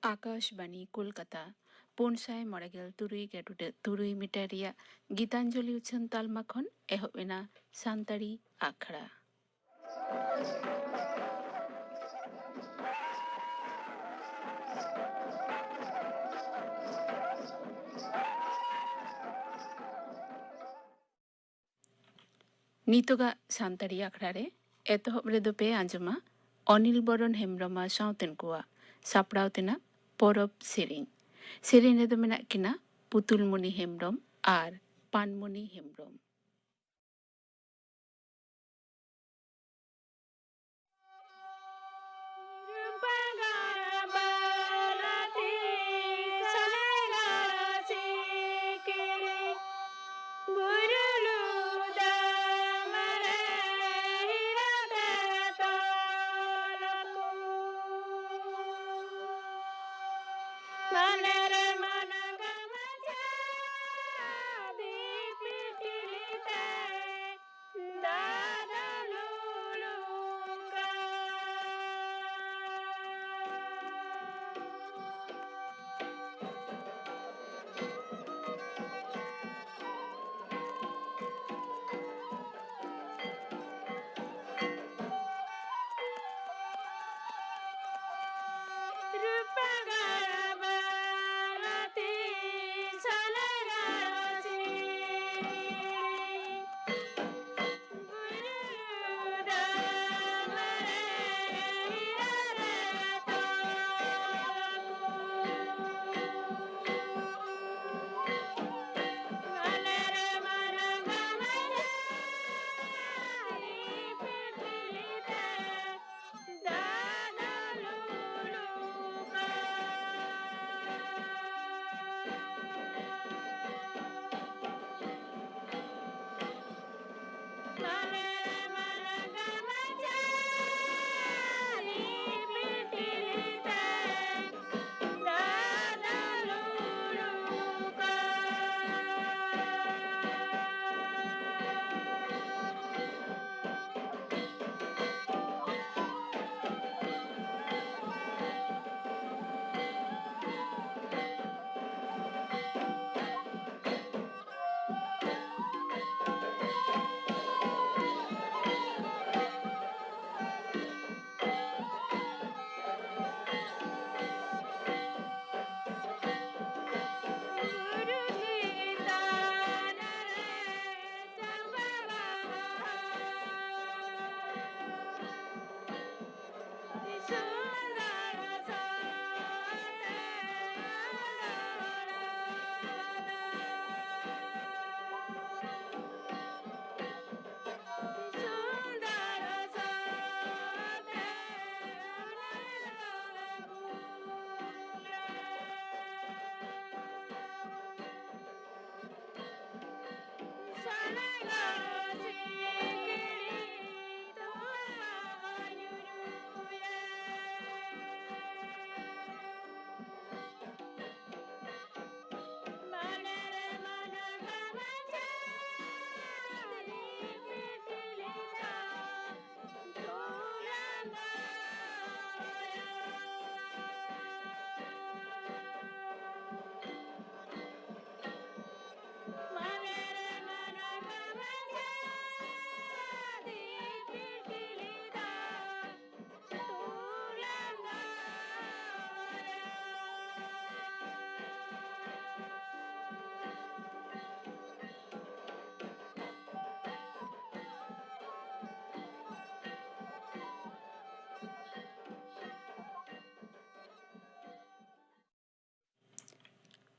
Akashvani Kolkata 493.3 metre रिया गीतांजलि उछन तालमा खन एहब एना सानताड़ी आखड़ा नितोगा सानताड़ी आखड़ा रे एतहब रेदो पे आंजमा अनिल बरन हेम्ब्रमा साउतेन कुआ सापड़ाव तेना परब सेरिन सेरिन रेदो मेना किना पुतुलमणि हेम्ब्रम आर पानमणि हेम्ब्रम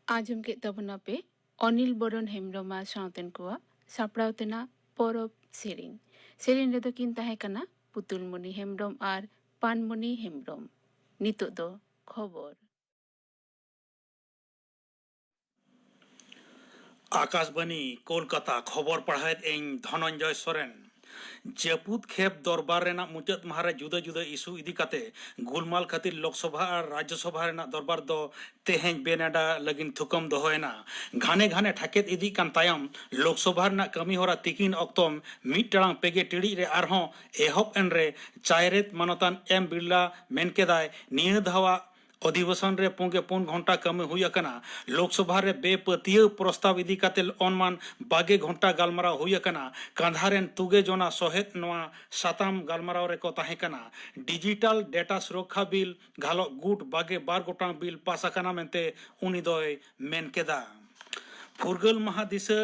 आजम के तबना पे अनिल बरन हेम्ब्रमा साउतेन कुआ सापड़ाव तेना परब सेरिन सेरिन रेदो किन ताहे कना पुतुलमणि हेम्ब्रम आर पानमणि हेम्ब्रम नितो दो खबर आकाशवाणी कोलकाता खबर पढ़ायत इन धनंजय सोरेन जपुत खेप दरबार रेना मुचाद महारे जुदा जुदा इशू इदी काते गुलमाल खातिर लोकसभा और राज्यसभा रेना दरबार दो तेहें बेनाडा लगिन थुकम दोहोयना घाने घाने ठाकेत इदी कान तायम लोकसभा रेना कमी होरा तिकिन अक्तम मिट टांग पेगे टिड़ी रे आरहों एहब एन रे चायरेत मानतान एम बिरला मेनकेदाय निय धावा अधिवेशन रे पुंगे 4 घंटा कमी हुई अकना लोकसभा रे बेपतिय प्रस्ताव इदी काते अनमान 22 घंटा गालमाराव हुई अकना कांधारेन तुगे जोना सोहेत नवा साताम गालमाराव रे को ताहे कना डिजिटल डेटा सुरक्षा बिल घालो गुट 22 गोटांग बिल पास अकना मेनते उनी दोय मेन केदा फुरगल महादिशा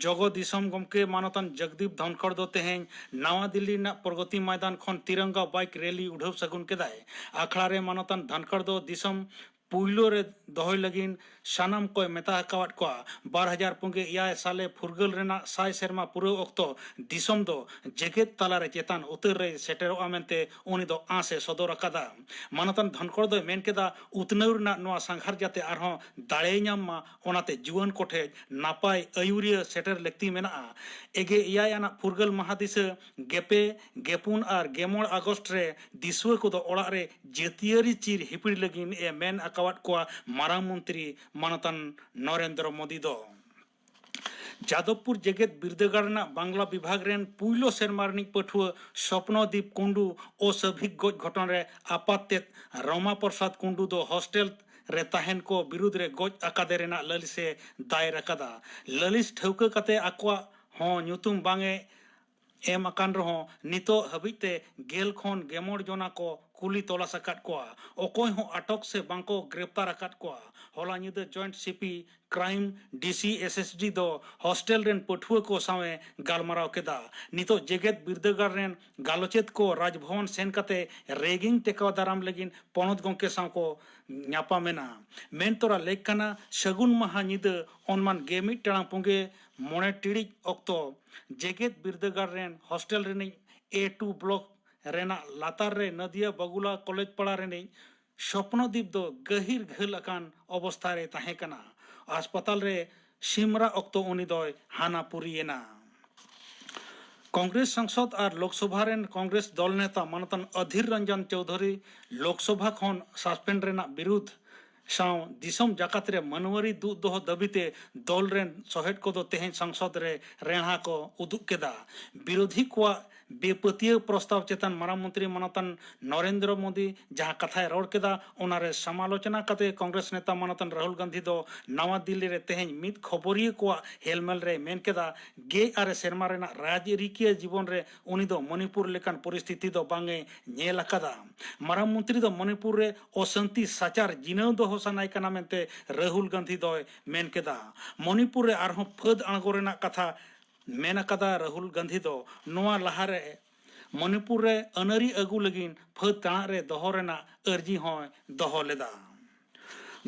जगो दिसम गमके मानतन जगदीप धनखड़ दो तेहें नवा दिल्ली ना प्रगति मैदान खन तिरंगा बाइक रैली उड़ाव सगुन केदाय आखड़ा रे मानतन धनखड़ दो दिसम पुइलो रे दोहय लगिन सानाम को मेता हकावट को 2005 साले फुरगल रेना साय सेरमा पुरो ऑक्तो दिसम दो जेगेत तालारे चेतान उतर रे सेटेरो आमेंते उनी दो आसे सदर अकादा मानतन धनखड़ दो मेन केदा उतनौर ना नवा संघार जाते आरहों दाड़े ᱧᱟᱢ मा ओनाते जुवन कोठे नापाय अयुरिया सेटर लेक्ति मेना एगे इयाय आना फुरगल महादिस गेपे गेपुन आर गेमोड़ अगस्त रे दिसुआ को दो ओड़ा रे जेतियरी चीर हिपड़ी लगिन ए मेन अकावट को मारांग मंत्री मानतन नरेंद्र मोदी दो जादवपुर जेगेत बिरदगार बांग्ला विभाग रेन पुइलो सेरमारनी पठुआ स्वप्नदीप कुंडू ओ सभिक गोज घटन रे आपातेत रमा प्रसाद कुंडू दो हॉस्टेल रे ताहेन को विरुद्ध रे गोज अकादे रेना ललिसे दायर अकादा ललिस ठौका कते आकवा हों ᱧᱩᱛᱩᱢ बांगे एम अकान रहो नितो हबिते गेल खन गेमोड़ जोना को कुली तलाश अकाद कोआ ओकोय हो अटक से बांको गिरफ्तार अकाद कोआ होला निदे joint CP crime DC SSD दो हॉस्टेल रेन पठुआ को सावे गालमाराव केदा नितो जेगेत बिरदगार रेन गालोचेत को राजभवन सेन कते रेगिंग टेकाव दाराम लगिन पनत गंके साव को ᱧᱟᱯᱟ मेना मेन तोरा लेख कना सगुन महा निदे ओनमान गेमिट टांग पुंगे मोने टिड़ी ऑक्तो जेगेत बिरदगार रेन हॉस्टेल रेनी A2 ब्लॉक रेना लातार रे नदिया बगुला कॉलेज पड़ा रेनी स्वप्नदीप दो गहिर घल अकान अवस्था रे ताहे कना अस्पताल रे सिमरा ऑक्तो उनी दोय हानापुरी एना कांग्रेस सांसद और लोकसभा रेन कांग्रेस दल नेता मानतन अधीर रंजन चौधरी लोकसभा खन सस्पेंड रेना विरुद्ध साव दिसम जाकात रे मनवरी दु दोह दबिते दल रेन सहेट को दो तेहें संसद रे रेणा को उदुग केदा विरोधी को बेपतिय प्रस्ताव चेतन मारांग मंत्री मानतन नरेंद्र मोदी जहां कथाय रोड केदा ओनारे समालोचना कते कांग्रेस नेता मानतन राहुल गांधी दो नवा दिल्ली रे तेहें मित खबरिय को हेलमेल रे मेन केदा गे आरे सेरमा रेना राजरिकीय जीवन रे उनी दो मणिपुर लेकान परिस्थिति दो बांगे नेल अकादा मारांग मंत्री दो मणिपुर रे अशांति साचार जिनव दो होसानाय कना मेनते राहुल गांधी दो मेन केदा मणिपुर रे आरहों फद अणगो रेना कथा मेन कदा राहुल गांधी दो नोआ लहारे मणिपुर रे अनरी अगु लगिन फद ताणा रे दोहो रेना अर्जी होय दोहो लेदा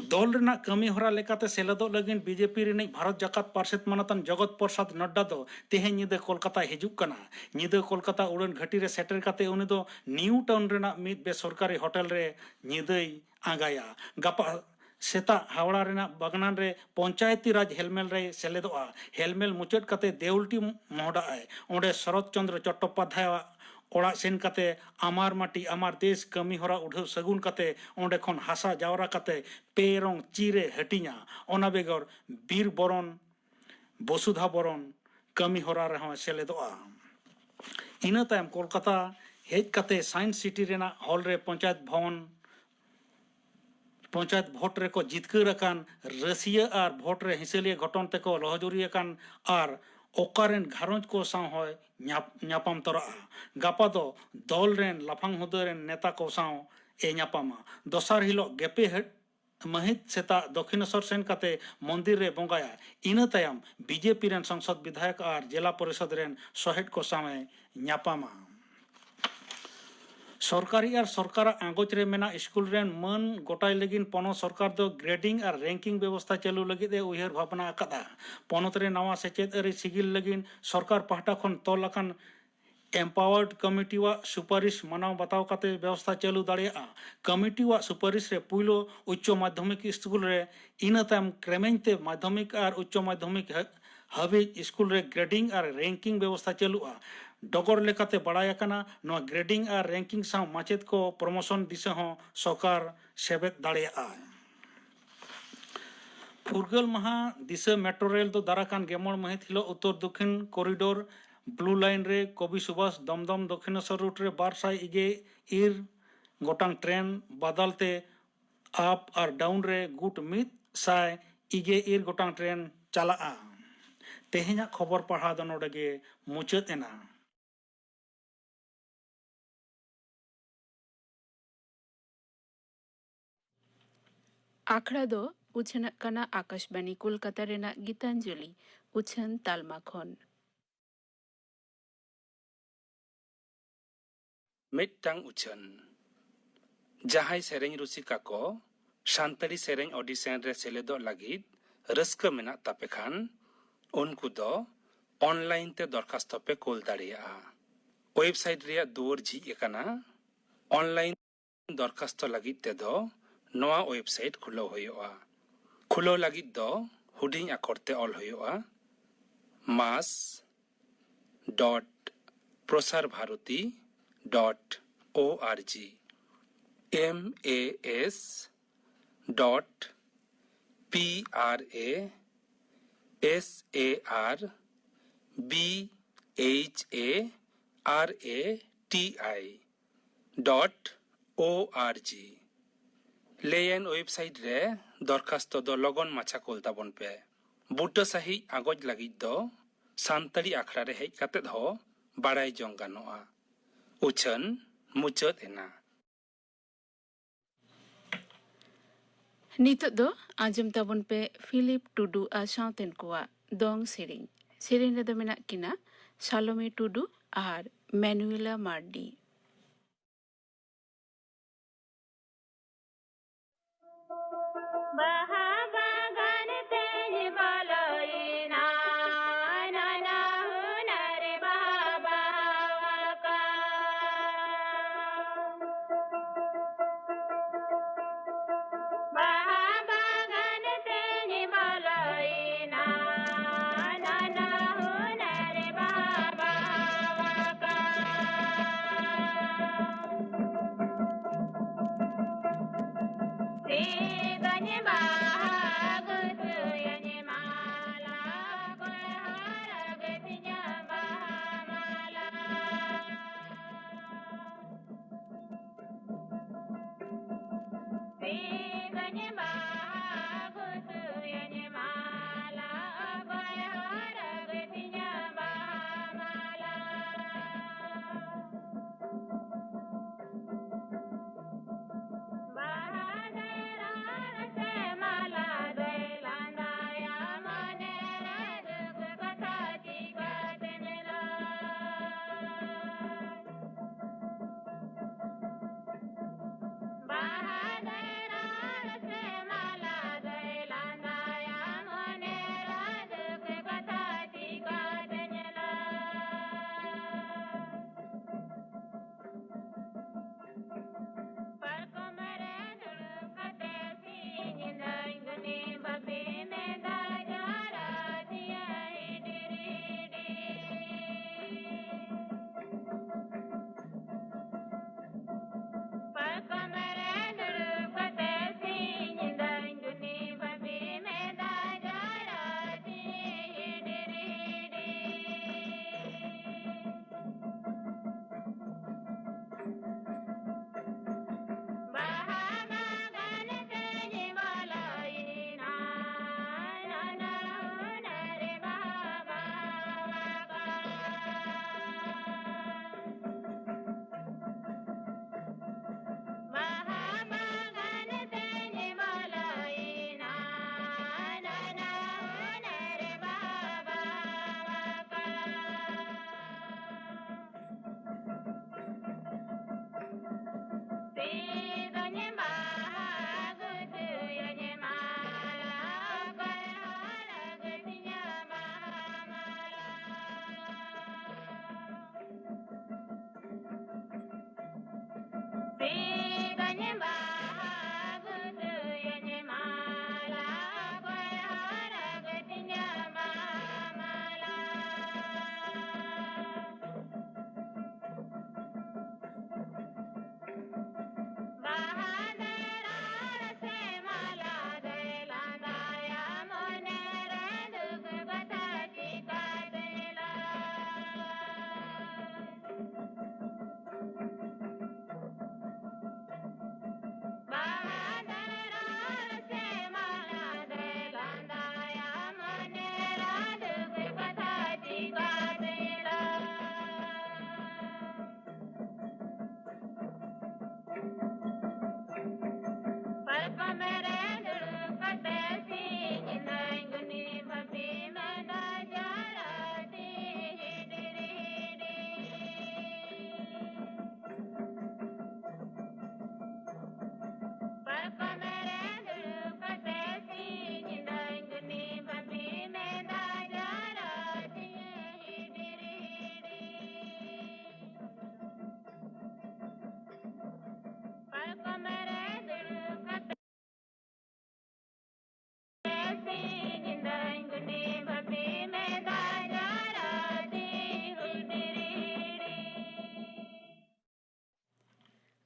दल रेना कमी हरा लेकाते सेलेदो लगिन बीजेपी रेनी भारत जाकात पार्षद मानतन जगत प्रसाद नड्डा दो तेहे निदे कोलकाता हिजुक कना निदे कोलकाता उड़न घाटी रे सेटर काते उनी दो न्यू टाउन रेना मिद बेसरकारी होटल रे निदई आगाया गपा सेता हावड़ा रेना बागनान रे पंचायती राज हेलमेल रे सेलेदोआ हेलमेल मुचाद काते देउलटी मोहडा आए ओंडे शरद चंद्र चट्टोपाध्याय ओड़ा सेन काते आमार माटी आमार देश कमी हरा उठाव सगुन काते ओंडे खन हासा जावरा काते पेरंग चिरे हटिया ओना बेगर बीर बरन बसुधा बरन कमी हरा रह सेलेदोआ इना तायम कोलकाता हेज काते साइंस सिटी रेना हॉल रे पंचायत भवन पंचायत भोट रे को जितकर अकान रसिया और भोट रे हिसेलिया घटन ते को लहजुरी अकान और ओकारेन घारंज को साव होय ᱧᱟᱯᱟᱢ तोरा गापा दो दल रेन लाफांग हुदे रेन नेता को साव ए ᱧᱟᱯᱟᱢᱟ दोसार हिलो गेपे महित सेता दक्षिणेश्वर सेन काते मंदिर रे बंगाया इना तायम बीजेपी रेन संसद विधायक और जिला परिषद रेन सहेट को सावे ᱧᱟᱯᱟᱢᱟ सरकारी और सरकार आंगोच रे मेना स्कूल रेन मन गोटाई लगिन पनो सरकार दो ग्रेडिंग और रैंकिंग व्यवस्था चालू लगी दे उयहर भावना अकादा पनत रे नवा सेचेद अरी सिगिल लगिन सरकार पाहटा खन तोल अकान एम्पावर्ड कमिटी वा सुपारिश मनाव बताव काते व्यवस्था चालू दाड़िया कमिटी वा सुपारिश रे पुइलो उच्च माध्यमिक स्कूल रे इना तायम क्रेमेंते माध्यमिक और उच्च माध्यमिक हाबिज स्कूल रे ग्रेडिंग और रैंकिंग व्यवस्था चालूआ डगर लेकाते बड़ाय कना नो ग्रेडिंग और रैंकिंग साव माचेत को प्रमोशन दिशा हो सरकार सेबेत दाड़िया फुरगल महा दिशा मेट्रो रेल दो दाराकान गेमोड़ महित हिलो उत्तर दक्षिण कॉरिडोर ब्लू लाइन रे कवि सुभाष दमदम दक्षिणेश्वर रूट रे 12 इगे इर गोटांग ट्रेन बदलते आप और डाउन रे गुट मित साय इगे Ir गोटांग ट्रेन चालाआ तेहेना खबर पढ़ा दो नोडगे मुचाद एना आखड़ा दो उछन कना आकाशवाणी कोलकाता रेना गीतांजलि उछन तालमा खन मिट्टांग उछन जहाय सेरेंग रुसिका को शांतरी सेरेंग ऑडिशन रे सेलेदो लागिद रस्क मेना तापे खान उनको दो ऑनलाइन ते दरखास्त पे कोल दाड़िया वेबसाइट रिया दुवर झिज एकाना ऑनलाइन दरखास्त लागिद ते दो नवा वेबसाइट खुलो होयोआ खुलो लागिद दो हुडिंग आखरते ऑल होयोआ mas.prasarbharati.org mas.prasarbharati.org लेयन वेबसाइट रे दरखास्त दो लगन माछा कोल ताबन पे बुटा सही आगज लागिद दो सानताड़ी आखड़ा रे हेज कातेद हो बाड़ाय जंग गानोआ उछन मुचाद एना नितो दो आजम ताबन पे फिलिप टुडू आ साउतेन कोआ दोंग सेरिंग सेरिंग रे दो मेना किना सालोमी टुडू आर मैनुएला मार्डी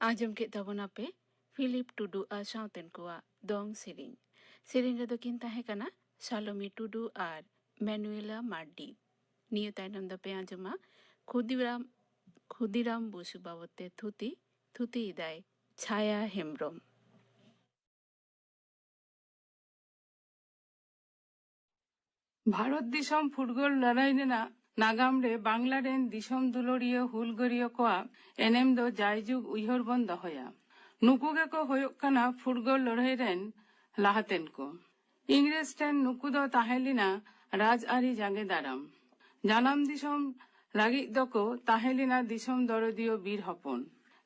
ᱟᱸᱡᱚᱢ ᱠᱮᱫ ᱛᱟᱵᱚᱱᱟᱯᱮ ᱯᱷᱤᱞᱤᱯ ᱴᱩᱰᱩ ᱟᱨ ᱥᱟᱶᱛᱮᱱ ᱠᱚᱣᱟᱜ ᱫᱚᱝ ᱥᱮᱨᱮᱧ᱾ ᱥᱮᱨᱮᱧ ᱨᱮᱫᱚ ᱠᱤᱱ ᱛᱟᱦᱮᱸ ᱠᱟᱱᱟ ᱥᱟᱞᱚᱢᱤ ᱴᱩᱰᱩ ᱟᱨ ᱢᱮᱱᱩᱭᱮᱞᱟ ᱢᱟᱨᱰᱤ। ᱱᱤᱭᱟᱹ ᱛᱟᱭᱱᱚᱢ ᱫᱚᱯᱮ ᱟᱸᱡᱚᱢᱟ ᱠᱷᱩᱫᱤᱨᱟᱢ ᱵᱚᱥᱩ ᱵᱟᱵᱚᱫ ᱛᱮ ᱛᱷᱩᱛᱤᱭᱮᱫᱟᱭ ᱪᱷᱟᱭᱟ ᱦᱮᱢᱵᱨᱚᱢ। ᱵᱷᱟᱨᱚᱛ ᱫᱤᱥᱚᱢ ᱯᱷᱩᱨᱜᱟᱹᱞ ᱞᱟᱹᱲᱦᱟᱹᱭ ᱨᱮᱱᱟᱜ ᱱᱟᱜᱟᱢ ᱨᱮ ᱵᱟᱝᱞᱟ ᱨᱮᱱ ᱫᱤᱥᱚᱢ ᱫᱩᱞᱟᱹᱲᱤᱭᱟᱹ ᱦᱩᱞᱜᱟᱹᱨᱤᱭᱟᱹ ᱠᱚᱣᱟᱜ ᱮᱱᱮᱢ ᱫᱚ ᱡᱟᱭᱡᱩᱜᱽ ᱩᱭᱦᱟᱹᱨ ᱵᱚᱱ ᱫᱚᱦᱚᱭᱟ। ᱱᱩᱠᱩ ᱜᱮᱠᱚ ᱦᱩᱭᱩᱜ ᱠᱟᱱᱟ ᱯᱷᱩᱨᱜᱟᱹᱞ ᱞᱟᱹᱲᱦᱟᱹᱭ ᱨᱮᱱ ᱞᱟᱦᱟᱛᱮᱱ ᱠᱚ। ᱤᱝᱨᱮᱡᱽ ᱴᱷᱮᱱ ᱱᱩᱠᱩ ᱫᱚ ᱛᱟᱦᱮᱸ ᱞᱮᱱᱟ ᱨᱟᱡᱽᱟᱹᱨᱤ ᱡᱟᱸᱜᱮ ᱫᱟᱨᱟᱢ। ᱡᱟᱱᱟᱢ ᱫᱤᱥᱚᱢ ᱞᱟᱹᱜᱤᱫ ᱫᱚᱠᱚ ᱛᱟᱦᱮᱸ ᱞᱮᱱᱟ ᱫᱤᱥᱚᱢ ᱫᱚᱨᱚᱫᱤᱭᱟᱹ ᱵᱤᱨ ᱦᱚᱯᱚᱱ।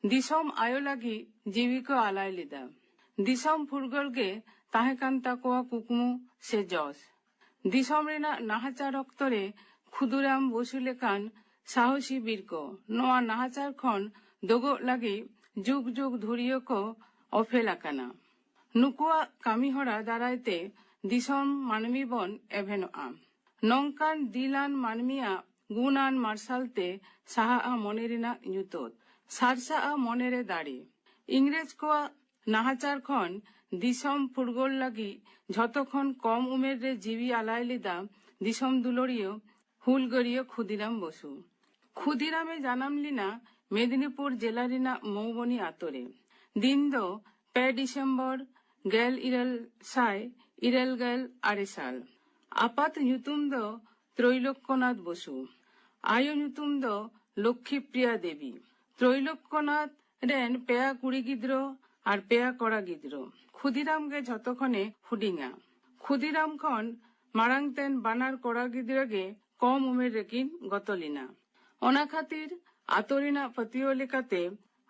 ᱫᱤᱥᱚᱢ ᱟᱭᱚ ᱞᱟᱹᱜᱤᱫ ᱡᱤᱣᱤ ᱠᱚ ᱟᱞᱟᱭ ᱞᱮᱫᱟ। ᱫᱤᱥᱚᱢ ᱯᱷᱩᱨᱜᱟᱹᱞ ᱜᱮ ᱛᱟᱦᱮᱸ ᱠᱟᱱ ᱛᱟᱠᱚᱣᱟ ᱠᱩᱠᱢᱩ ᱥᱮ ᱡᱚᱥ। ᱫᱤᱥᱚᱢ ᱨᱮᱱᱟᱜ ᱱᱟᱦᱟᱪᱟᱨ ᱚᱠᱛᱚ ᱨᱮ ᱠᱷᱩᱫᱤᱨᱟᱢ ᱵᱚᱥᱩ ᱞᱮᱠᱟᱱ ᱥᱟᱦᱚᱥᱤ ᱵᱤᱨ ᱠᱚ ᱱᱚᱣᱟ ᱱᱟᱦᱟᱪᱟᱨ ᱠᱷᱚᱱ ᱫᱳᱜᱳᱜ ᱞᱟᱹᱜᱤᱫ ᱡᱩᱜᱽ ᱡᱩᱜᱽ ᱫᱷᱩᱨᱤᱭᱟᱹ ᱠᱚ ᱚᱯᱮᱞ ᱟᱠᱟᱱᱟ। ᱱᱩᱠᱩᱣᱟᱜ ᱠᱟᱹᱢᱤᱦᱚᱨᱟ ᱫᱟᱨᱟᱭ ᱛᱮ ᱫᱤᱥᱚᱢ ᱢᱟᱹᱱᱢᱤ ᱵᱚᱱ ᱮᱵᱷᱮᱱᱚᱜᱼᱟ। ᱱᱚᱝᱠᱟᱱ ᱫᱤᱞᱟᱱ ᱢᱟᱹᱱᱢᱤᱭᱟᱜ ᱜᱩᱱᱟᱱ ᱢᱟᱨᱥᱟᱞ ᱛᱮ ᱥᱟᱦᱟᱜᱼᱟ ᱢᱚᱱᱮ ᱨᱮᱱᱟᱜ ᱧᱩᱛᱟᱹᱛ, ᱥᱟᱨᱥᱟᱜᱼᱟ ᱢᱚᱱᱮᱨᱮ ᱫᱟᱲᱮ। ᱤᱝᱨᱮᱡᱽ ᱠᱚᱣᱟᱜ ᱱᱟᱦᱟᱪᱟᱨ ᱠᱷᱚᱱ ᱫᱤᱥᱚᱢ ᱯᱷᱩᱨᱜᱟᱹᱞ ᱞᱟᱹᱜᱤᱫ ᱡᱷᱚᱛᱚ ᱠᱷᱚᱱ ᱠᱚᱢ ᱩᱢᱮᱨ ᱨᱮ ᱡᱤᱣᱤ ᱟᱞᱟᱭ ᱞᱮᱫᱟ ᱫᱤᱥᱚᱢ ᱫᱩᱞᱟᱹᱲᱤᱭᱟᱹ ᱦᱩᱞᱜᱟᱹᱨᱤᱭᱟᱹ ᱠᱷᱩᱫᱤᱨᱟᱢ ᱵᱚᱥᱩ। ᱠᱷᱩᱫᱤᱨᱟᱢᱮ ᱡᱟᱱᱟᱢ ᱞᱮᱱᱟ ᱢᱮদিনীপুর ᱡᱮᱞᱟ ᱨᱮᱱᱟᱜ মৌবনি আতরে। দিন ᱫᱚ 5 ডিসেম্বর 1896 সাল। আপাত nyutum ᱫᱚ ত্রৈলোক্যনাথ বসু। আয়ো nyutum ᱫᱚ লক্ষ্মীপ্রিয়া দেবী। ত্রৈলোক্যনাথ রেন পেয়া কুড়ি গিদ্রো আর পেয়া কড়া গিদ্রো। ক্ষুদিরাম গে ঝতক্ষণে হুডিঙা। ক্ষুদিরাম খন মারাং তেন বানার কড়া গিদ্রো গে কম উমের রেকিন গতলিনা। ᱚᱱᱟ ᱠᱷᱟᱹᱛᱤᱨ ᱟᱛᱳ ᱨᱮᱱᱟᱜ ᱯᱟᱹᱛᱭᱟᱹᱣ ᱞᱮᱠᱟᱛᱮ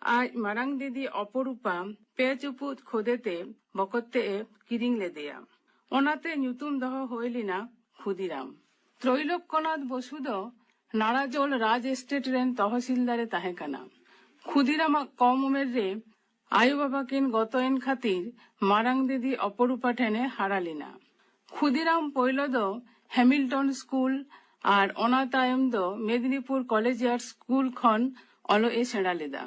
ᱟᱡ ᱢᱟᱨᱟᱝ ᱫᱤᱫᱤ ᱚᱯᱚᱨᱩᱯᱟ ᱯᱮ ᱪᱩᱯᱩᱫ ᱠᱷᱚᱫᱮᱛᱮ ᱵᱚᱠᱚᱛ ᱮ ᱠᱤᱨᱤᱧ ᱞᱮᱫᱮᱭᱟ। ᱚᱱᱟᱛᱮ ᱧᱩᱛᱩᱢ ᱫᱚᱦᱚ ᱦᱩᱭ ᱞᱮᱱᱟ ᱠᱷᱩᱫᱤᱨᱟᱢ। ত্রৈলোক্যনাথ বসু ᱫᱚ নাড়াজোল রাজ এস্টেট রেন তহসিলদারে ᱛᱟᱦᱮᱸ ᱠᱟᱱᱟ। ক্ষুদিরামাᱜ কম উমের রে আয়ু বাবা কিন গতয়েন খাতির মারাং দিদি অপরূপা ঠেনে হারা লেনা। ক্ষুদিরাম পয়লো ᱫᱚ হ্যামিল্টন স্কুল আর ᱚᱱᱟ ᱛᱟᱭᱚᱢ ᱫᱚ ᱢᱮᱫᱽᱱᱤᱯᱩᱨ ᱠᱚᱞᱮᱡᱤᱭᱟᱴ ᱥᱠᱩᱞ ᱠᱷᱚᱱ ᱚᱞᱚᱜ ᱮ ᱥᱮᱬᱟ ᱞᱮᱫᱟ।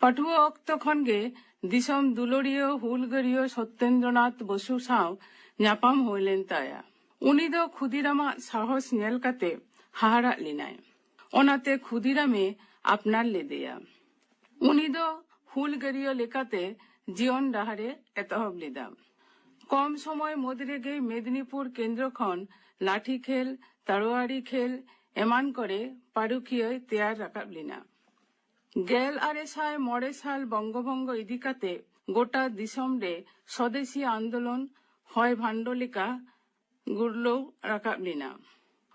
ᱯᱟᱹᱴᱷᱩᱣᱟᱹ ᱚᱠᱛᱚ ᱠᱷᱚᱱ ᱜᱮ ᱫᱤᱥᱚᱢ ᱫᱩᱞᱟᱹᱲᱤᱭᱟᱹ ᱦᱩᱞᱜᱟᱹᱨᱤᱭᱟᱹ ᱥᱚᱛᱛᱮᱱᱫᱨᱚᱱᱟথ ᱵᱚᱥᱩ ᱥᱟᱶ ᱧᱟᱯᱟᱢ ᱦᱩᱭ ᱞᱮᱱ ᱛᱟᱭᱟ। ᱩᱱᱤ ᱫᱚ ᱠᱷᱩᱫᱤᱨᱟᱢᱟᱜ ᱥᱟᱦᱚᱥ ᱧᱮᱞ ᱠᱟᱛᱮ ᱦᱟᱦᱟᱲᱟᱜ ᱞᱮᱱᱟᱭ। ᱚᱱᱟᱛᱮ ᱠᱷᱩᱫᱤᱨᱟᱢᱮ ᱟᱯᱱᱟᱨ ᱞᱮᱫᱮᱭᱟ। ᱩᱱᱤ ᱫᱚ ᱦᱩᱞᱜᱟᱹᱨᱤᱭᱟᱹ লেকাতে জীবন ডাহারে এতহব লেদা। কম সময় মধ্যে রেগে মেদিনীপুর কেন্দ্র খন লাঠি খেল তাড়োয়াড়ি খেল এমান করে পারুখিয়ায় তেয়ার রাকাব লেনা। 1809 সাল বঙ্গভঙ্গ ইদি কাতে গোটা দিশম রে স্বদেশী আন্দোলন হয় ভান্ডলিকা গুরলৌ রাকাব লেনা।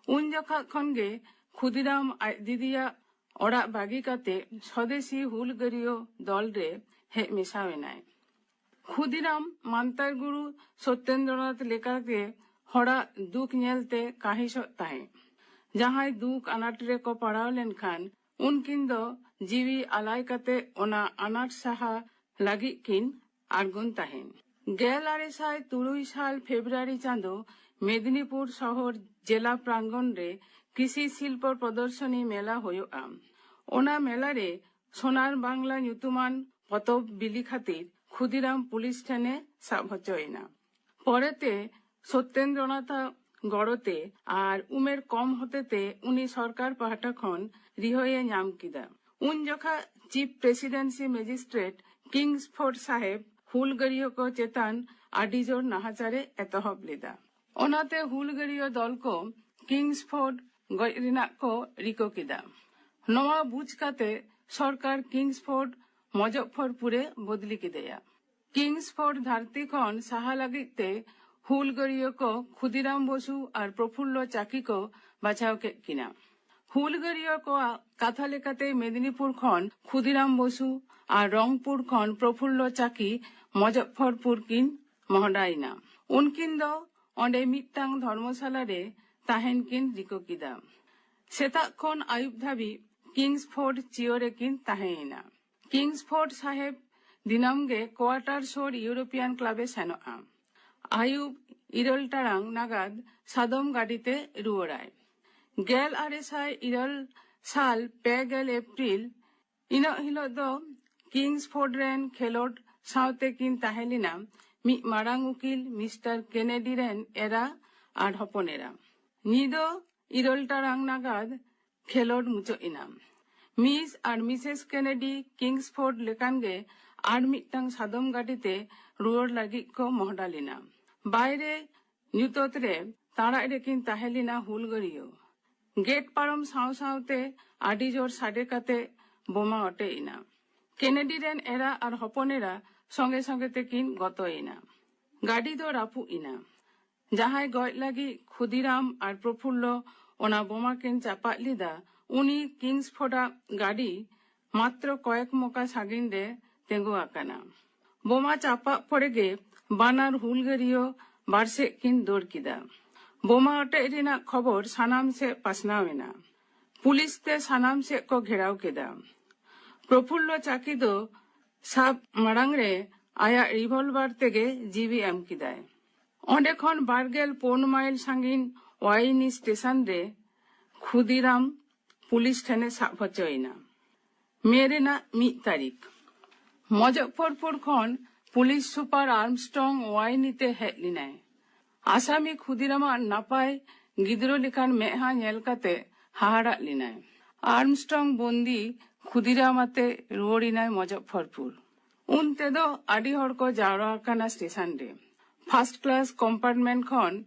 উন জখা খন গে ক্ষুদিরাম আজ দিদিয়া ওড়াগ বাগি কাতে স্বদেশী হুলগড়িয় দল রে হে মেশাওয়েনায়। ক্ষুদিরাম মান্তার গুরু সত্যেন্দ্রনাথ লেকাতে হড়াগ দুঃখ ñelতে কাহিসত তাহে। জাহাই দুঃখ আনাট রে কো পাড়াও লেনখান উনকিন ᱫᱚ ᱡᱤᱣᱤ ᱟᱞᱟᱭ ᱠᱟᱛᱮ ᱚᱱᱟ ᱟᱱᱟᱴ ᱥᱟᱦᱟ ᱞᱟᱹᱜᱤᱫ ᱠᱤᱱ ᱟᱬᱜᱚᱱ ᱛᱟᱦᱮᱱ। 1803 সাল ফেব্রুয়ারি চাঁদো মেদিনীপুর শহর জেলা প্রাঙ্গণ রে কৃষি শিল্প প্রদর্শনী মেলা হয়োগᱼᱟ। ᱚᱱᱟ মেলা রে সোনার বাংলা nyutuman পতব বিলি খাতির ক্ষুদিরাম পুলিশ ᱴᱷᱮᱱᱮ ᱥᱟᱵ ᱦᱚᱪᱚᱭᱮᱱᱟ। পরেতে সত্যেন্দ্রনাথ গড়তে আর উমের কম হতেতে উনি সরকার পাহটা খন রিহয়ে ᱧᱟᱢ কিদা। উন জখা চিফ প্রেসিডেন্সি ম্যাজিস্ট্রেট কিংসফোর্ড সাহেব হুলগড়িয় কো চেতান আডি জোর নাহাচারে এতহব লেদা। ওনাতে হুলগড়িয় দল কো কিংসফোর্ড গজ রিনাক কো রিকো কিদা। নওয়া বুঝ কাতে সরকার কিংসফোর্ড মজফফরপুরে বদলি কিদেয়া। কিংসফোর্ড ধারতি খন সাহা লাগিত তে হুলগড়িয় কো ক্ষুদিরাম বসু আর প্রফুল্ল চাকি কো বাছাও কেদ কিনা। হুলগড়িয় কোয়াগ কাথা লেকাতে মেদিনীপুর খন ক্ষুদিরাম বসু আর রংপুর খন প্রফুল্ল চাকি মজফফরপুর কিন মহডাইনা। উনকিন দ অন্ডে মিদটাং ধর্মশালা রে তাহেন কিন রিকো কিদা। সেতাগ খন আয়ুব ধাবি কিংসফোর্ড চিওরে কিন তাহেইনা। কিংসফোর্ড সাহেব দিনাম গে কোয়ার্টার সোর ইউরোপিয়ান ক্লাবে সেনগᱼᱟ। আয়ুব 2 টাড়াং নাগাদ সাদম গাড়িতে রুয়াড়ায়। 1804 সাল 5 এপ্রিল ইনক হিলক দ किंग्सफोर्ड रेन खेलोड साउते किन ताहेलिना मी मारांग उकिल मिस्टर केनेडी रेन एरा आर हपनेरा निदो इरल टारांग नागाद खेलोड मुचो इनाम मिस आर मिसेस केनेडी किंग्सफोर्ड लेकानगे आर मिटटांग सादम गाड़ीते रुआर लागिद को मोहडालिना बायरे ᱧᱩᱛᱚᱛ ᱨᱮ ᱛᱟᱲᱟᱜ ᱨᱮᱠᱤᱱ ᱛᱟᱦᱮᱸᱞᱮᱱᱟ ᱦᱩᱞᱜᱟᱹᱨᱤᱭᱟᱹ ᱜᱮᱴ ᱯᱟᱨᱚᱢ ᱥᱟᱶ ᱥᱟᱶᱛᱮ ᱟᱹᱰᱤ ᱡᱳᱨ ᱥᱟᱰᱮ ᱠᱟᱛᱮ ᱵᱳᱢᱟ ᱚᱴᱮᱡ ᱮᱱᱟ केनेडी रेन एरा और हपनेरा संगे संगे तेकिन गतोयना गाड़ी दो रापु इना जहां गज लगी खुदीराम और प्रफुल्ल ओना बोमा किन चापा लिदा उनी किंग्सफोर्डा गाड़ी मात्र कयेक मोका सागिन रे तेंगु आकाना बोमा चापा पड़ेगे बानार हुलगरियो बारसे किन दौड़ किदा बोमा अटेज रेना खबर सानाम से पासनावेना पुलिस ते सानाम से को घेराव केदा प्रफुल्ल चाकी दो साब मारांग रे आया रिवॉल्वर तेगे जीवी एम किदाय ओंडे खन बारगेल 4 माइल सांगिन वाइनी स्टेशन रे खुदीराम पुलिस थाने साब हचोयना मेरेना 1 तारीख मुजफ्फरपुर खन पुलिस सुपार आर्मस्ट्रंग वाइनीते हेज लिनाय आसामी खुदीराम नापाय गिद्रो लेखान मेहा नेल काते हाहाड़ा लिनाय आर्मस्ट्रंग बंदी खुदीरामाते रुआरिनाय मुजफ्फरपुर उनते दो आडी हर को जावरा काना स्टेशन रे फर्स्ट क्लास कम्पार्टमेंट खन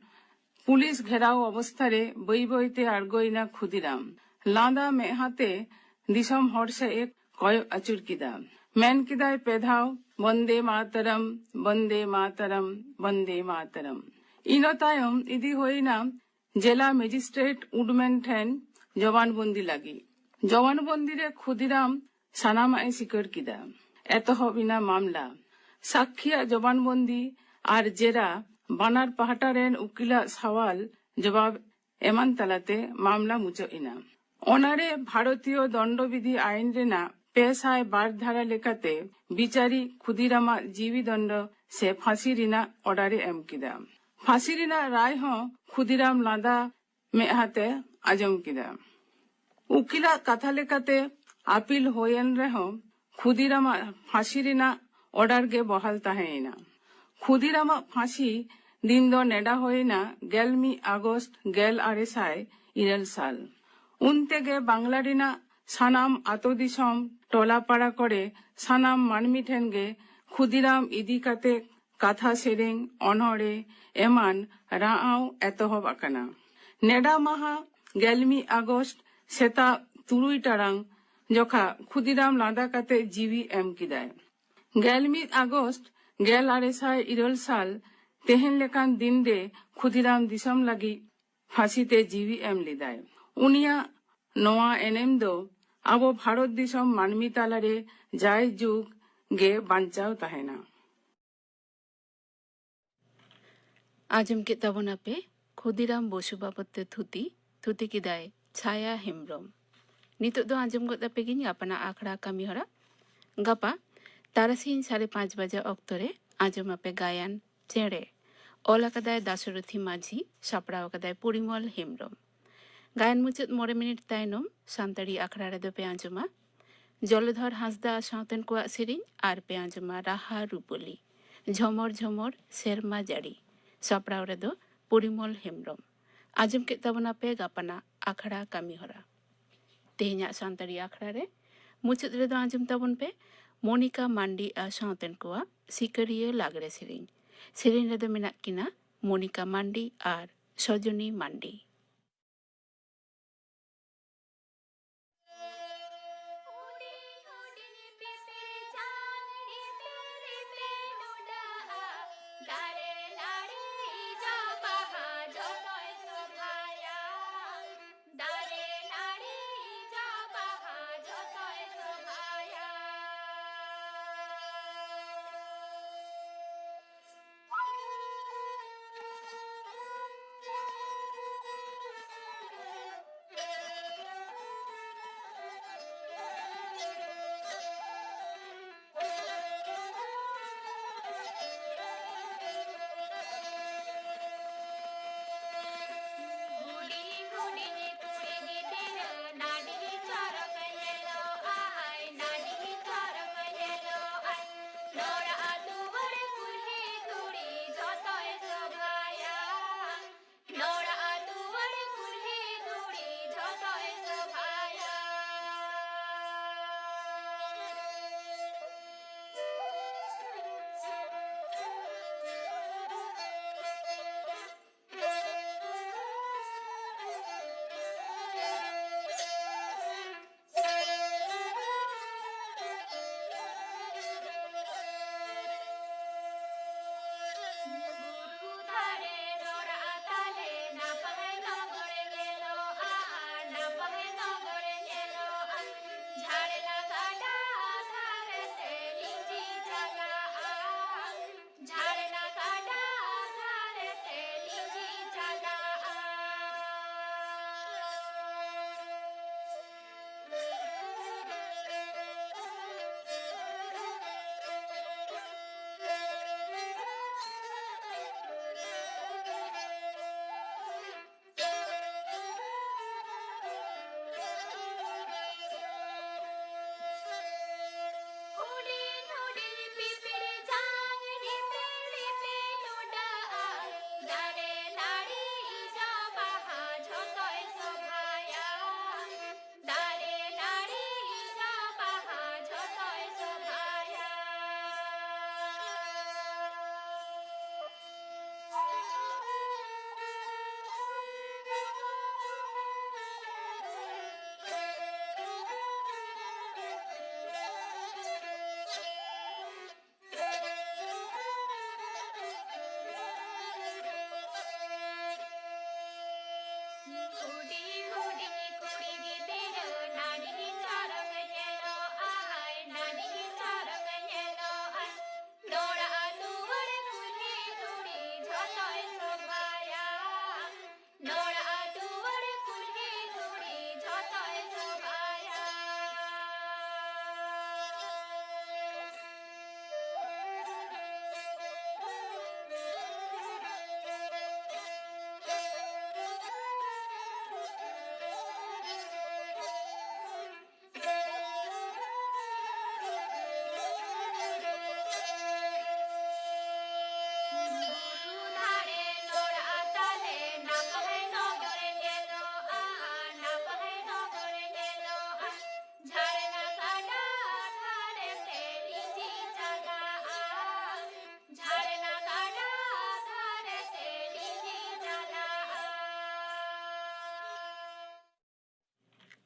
पुलिस घेराव अवस्था रे बई बईते आड़गोइना खुदीराम लांदा मेहाते दिसम हर से एक कय अचुर किदा मेन किदाय पेधाव वंदे मातरम वंदे मातरम वंदे मातरम इनो तायम इदी होइना जिला मजिस्ट्रेट उडमेन ठेन जवानबंदी लगी जवानबंदी रे खुदीराम सानामाए सिकर किदा एतहबिना मामला साक्षिया जवानबंदी आर जेरा बानार पाहाटा रेन उकिला सवाल जवाब एमान तलाते मामला मुचो इना ओनारे भारतीय दंडविधि आईन रेना 502 धारा लेकाते बिचारी खुदीरामा जीवी दंड से फांसी रिना ऑर्डर एम किदा फांसी रिना राय हो खुदीराम लादा में हाते आजम किदा उकिला कथा लेकाते अपील होयन रहो खुदीरामा फांसी रिना ऑर्डर गे बहाल ताहेना खुदीरामा फांसी दिन दो नेडा होयना 11 अगस्त 1904 साल उनते गे बांग्ला रिना सानाम आतो दिसम टोला पाड़ा करे सानाम मानमी ठेन गे खुदीराम इदी काते कथा सेरें अनहरे एमान राआव एतहब आकाना नेडा माहा 11 अगस्त सेता 3 टारांग जखा खुदीराम लादा काते जीवी एम किदाय 11 अगस्त 1904 साल तेहन लेकान दिन दे खुदीराम दिसम लगी फांसीते जीवी एम लिदाय उनिया नोआ एनेम दो आबो भारत दिसम मानमी तालारे जाय जुग गे बांचाव ताहेना आजम के तबना पे खुदीराम बसु बाबते थुती किदाय छाया हेम्ब्रम नितो दो आजम गत पे गिनी अपना आखड़ा कमी हरा गपा तारासीन 5:30 बजे अक्तरे आजम पे गायन चेड़े ओला कदाय दासरथी माझी सापड़ाव कदाय परिमल हेम्ब्रम गायन मुचाद 9 मिनिट तायनम सानताड़ी आखड़ा रे दो पे आजमा जलधर हांसदा सावतेन को सेरिन आर पे आजमा राहा रूपली झमर झमर सेरमा जाड़ी सापड़ाव रे दो परिमल हेम्ब्रम आजम के तबना पे गापना आखड़ा कमी हरा तेहना सानताड़ी आखड़ा रे मुचाद रे दो आजम तबन पे मोनिका मांडी आ सावतेन को सिकरिया लागरे सेरिन रे दो मेना किना मोनिका मांडी आर सजनी मांडी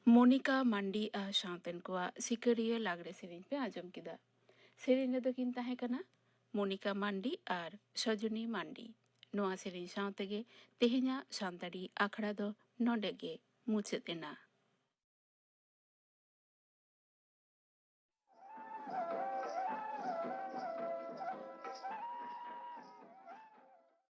मोनिका मांडी आ सावतेन कोआ सिकरिया लागरे सेरेन पे आजम किदा सेरेन रेदो किन ताहे कना मोनिका मांडी आर सजनी मांडी नोआ सेरेन सावतेगे तेहेnya सान्ताड़ी आखड़ा दो नोंडेगे मुचाद एना।